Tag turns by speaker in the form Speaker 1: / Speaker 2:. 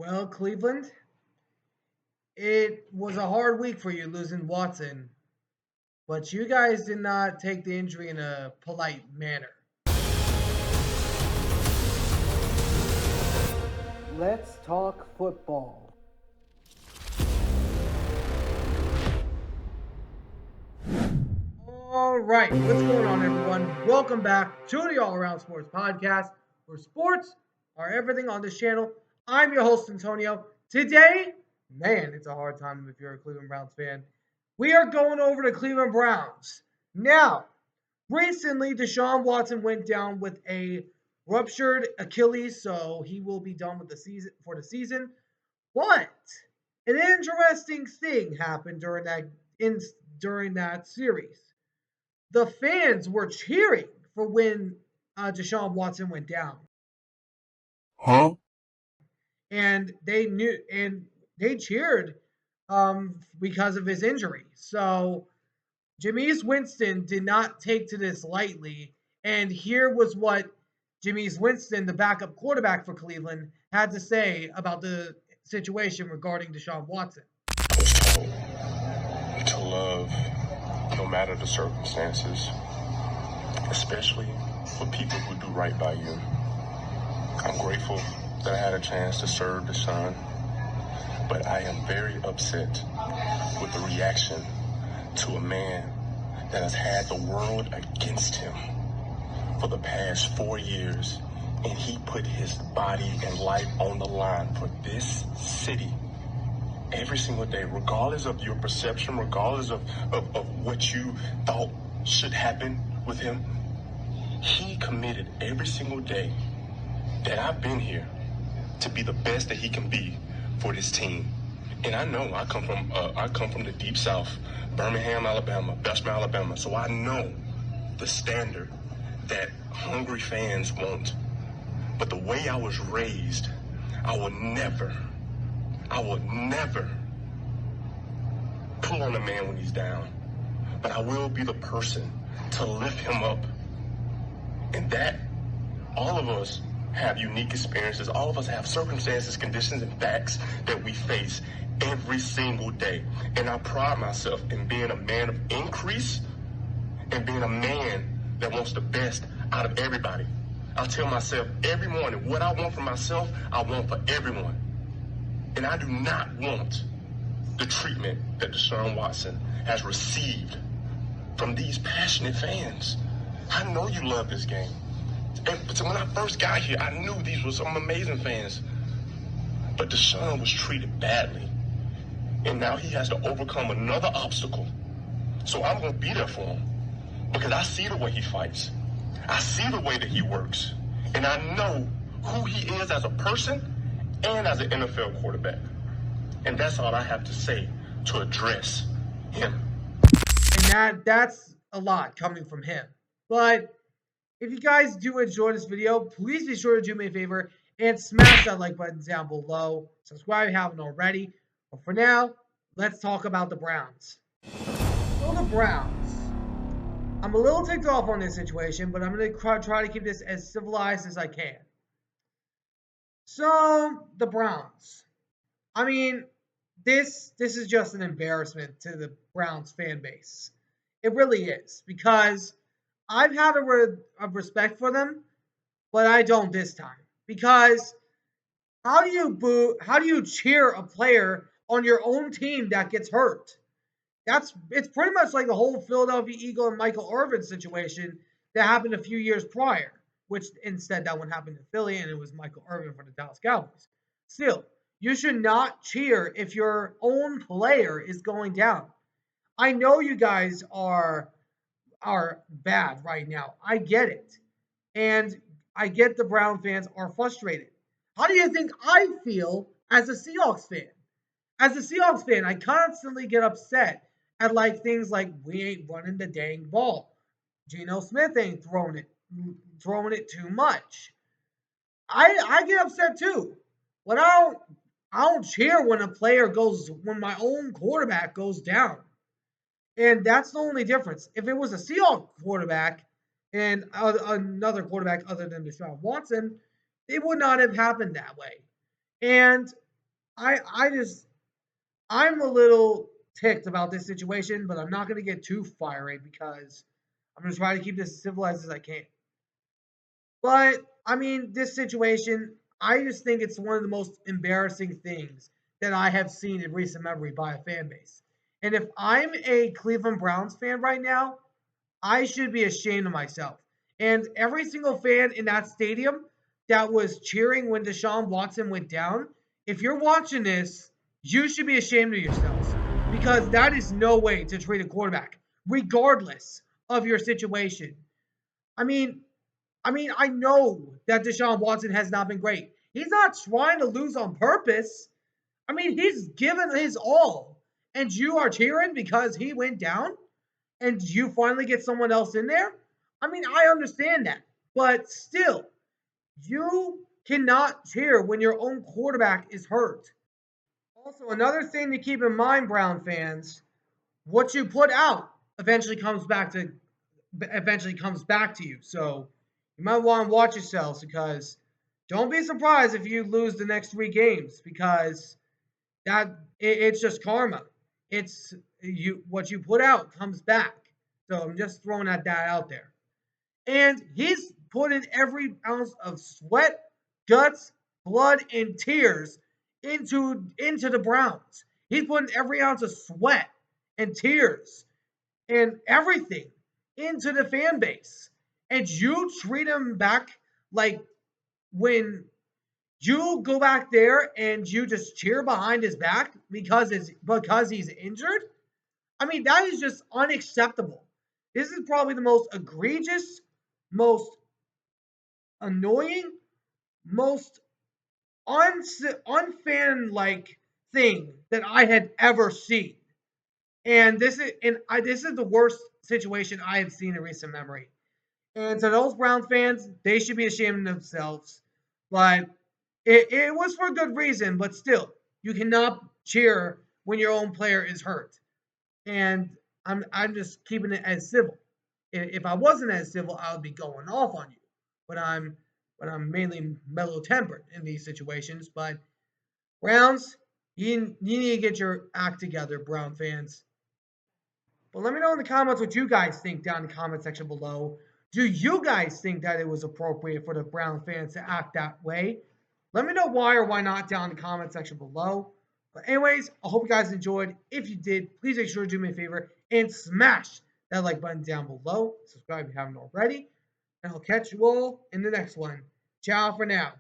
Speaker 1: Well, Cleveland, it was a hard week for you losing Watson, but you guys did not take the injury in a polite manner.
Speaker 2: Let's talk football.
Speaker 1: All right, what's going on, everyone? Welcome back to the All Around Sports Podcast, where sports are everything on this channel. I'm your host, Antonio. Today, man, it's a hard time if you're a Cleveland Browns fan. We are going over the Cleveland Browns. Now, recently, Deshaun Watson went down with a ruptured Achilles, so he will be done with the season for the season. But an interesting thing happened during that series. The fans were cheering for when Deshaun Watson went down,
Speaker 3: Huh?
Speaker 1: and they cheered because of his injury. So Jameis Winston did not take to this lightly, and here was what Jameis Winston, the backup quarterback for Cleveland, had to say about the situation regarding Deshaun Watson.
Speaker 3: I was told to love no matter the circumstances, especially for people who do right by you. I'm grateful that I had a chance to serve the son, but I am very upset with the reaction to a man that has had the world against him for the past 4 years, and he put his body and life on the line for this city every single day, regardless of your perception, regardless of what you thought should happen with him. He committed every single day that I've been here to be the best that he can be for this team. And I know I come from the deep south, Birmingham, Alabama, Bessemer, Alabama. So I know the standard that hungry fans want. But the way I was raised, I will never pull on a man when he's down. But I will be the person to lift him up. And that, all of us have unique experiences. All of us have circumstances, conditions, and facts that we face every single day. And I pride myself in being a man of increase and being a man that wants the best out of everybody. I tell myself every morning, what I want for myself, I want for everyone. And I do not want the treatment that Deshaun Watson has received from these passionate fans. I know you love this game. And so when I first got here, I knew these were some amazing fans. But Deshaun was treated badly. And now he has to overcome another obstacle. So I'm going to be there for him. Because I see the way he fights. I see the way that he works. And I know who he is as a person and as an NFL quarterback. And that's all I have to say to address him.
Speaker 1: And that's a lot coming from him. But if you guys do enjoy this video, please be sure to do me a favor and smash that like button down below. Subscribe if you haven't already. But for now, let's talk about the Browns. So the Browns. I'm a little ticked off on this situation, but I'm going to try to keep this as civilized as I can. So, the Browns. I mean, this is just an embarrassment to the Browns fan base. It really is, because I've had a respect for them, but I don't this time. Because how do you cheer a player on your own team that gets hurt? It's pretty much like the whole Philadelphia Eagle and Michael Irvin situation that happened a few years prior, which instead that one happened in Philly and it was Michael Irvin for the Dallas Cowboys. Still, you should not cheer if your own player is going down. I know you guys are bad right now. I get it. And I get the Brown fans are frustrated. How do you think I feel as a Seahawks fan? As a Seahawks fan, I constantly get upset at like things like we ain't running the dang ball. Geno Smith ain't throwing it too much. I get upset too. But I don't cheer when my own quarterback goes down. And that's the only difference. If it was a Seahawks quarterback and another quarterback other than Deshaun Watson, it would not have happened that way. And I just I'm a little ticked about this situation, but I'm not going to get too fiery because I'm going to try to keep this as civilized as I can. But I mean, this situation, I just think it's one of the most embarrassing things that I have seen in recent memory by a fan base. And if I'm a Cleveland Browns fan right now, I should be ashamed of myself. And every single fan in that stadium that was cheering when Deshaun Watson went down, if you're watching this, you should be ashamed of yourselves because that is no way to treat a quarterback, regardless of your situation. I mean, I know that Deshaun Watson has not been great. He's not trying to lose on purpose. I mean, he's given his all, and you are cheering because he went down and you finally get someone else in there. I mean, I understand that, but still, you cannot cheer when your own quarterback is hurt. Also, another thing to keep in mind, Brown fans, what you put out eventually comes back to you. So you might want to watch yourselves because don't be surprised if you lose the next 3 games because it's just karma. It's you what you put out comes back. So I'm just throwing that out there. And he's put in every ounce of sweat, guts, blood, and tears into the Browns. He's putting every ounce of sweat and tears and everything into the fan base. And you treat him back like when you go back there and you just cheer behind his back because he's injured. I mean, that is just unacceptable. This is probably the most egregious, most annoying, most unfan like thing that I had ever seen. And this is the worst situation I have seen in recent memory. And to those Browns fans, they should be ashamed of themselves. But it was for good reason, but still, you cannot cheer when your own player is hurt. And I'm just keeping it as civil. If I wasn't as civil, I would be going off on you. But I'm mainly mellow tempered in these situations. But Browns, you need to get your act together, Brown fans. But let me know in the comments what you guys think down in the comment section below. Do you guys think that it was appropriate for the Brown fans to act that way? Let me know why or why not down in the comment section below. But anyways, I hope you guys enjoyed. If you did, please make sure to do me a favor and smash that like button down below. Subscribe if you haven't already. And I'll catch you all in the next one. Ciao for now.